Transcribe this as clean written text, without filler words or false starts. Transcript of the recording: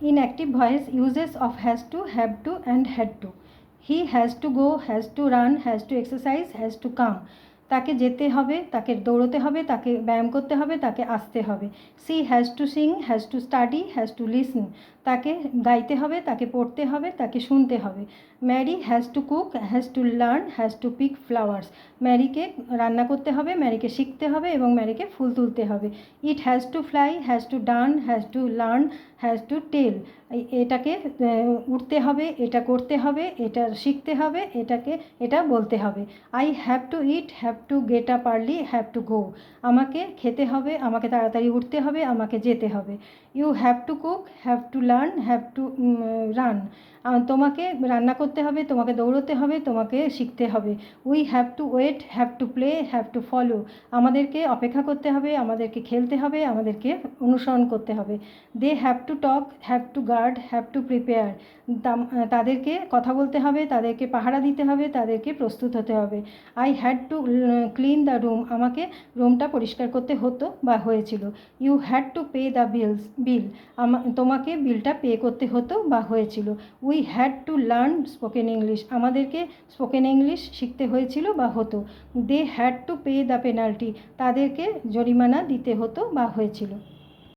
In active voice, uses of has to, have to and had to. He has to go, has to run, has to exercise, has to come. তাকে যেতে হবে, তাকে দৌড়তে হবে, তাকে ব্যায়াম করতে হবে, তাকে আসতে হবে। She has to sing, has to study, has to listen. তাকে গাইতে হবে, তাকে পড়তে হবে, তাকে শুনতে হবে। Mary has to cook, has to learn, has to pick flowers. ম্যারিকে রান্না করতে হবে, ম্যারিকে শিখতে হবে এবং ম্যারিকে ফুল তুলতে হবে। It has to fly, has to done, has to learn, has to tell. এটাকে উঠতে হবে, এটা করতে হবে, এটা শিখতে হবে, এটা বলতে হবে। I have to it, have to get up early, have to go. আমাকে খেতে হবে, আমাকে তাড়াতাড়ি উঠতে হবে, আমাকে যেতে হবে। You have to cook, have to learn, have to run. তোমাকে রান্না করতে হবে, তোমাকে দৌড়তে হবে, তোমাকে শিখতে হবে। We have to wait, have to play, have to follow. আমাদেরকে অপেক্ষা করতে হবে, আমাদেরকে খেলতে হবে, আমাদেরকে অনুসরণ করতে হবে। They have to talk, have to guard, have to prepare. তাদেরকে কথা বলতে হবে, তাদেরকে পাহারা দিতে হবে, তাদেরকে প্রস্তুত হতে হবে। I had to clean the room, আমাকে রুমটা পরিষ্কার করতে হতো বা হয়েছিল। You had to pay the bill, তোমাকে বিলটা পে করতে হতো বা হয়েছিল। We had to learn spoken English, আমাদেরকে স্পোকেন ইংলিশ শিখতে হয়েছিল বা হতো। They had to pay the penalty, তাদেরকে জরিমানা দিতে হতো বা হয়েছিল।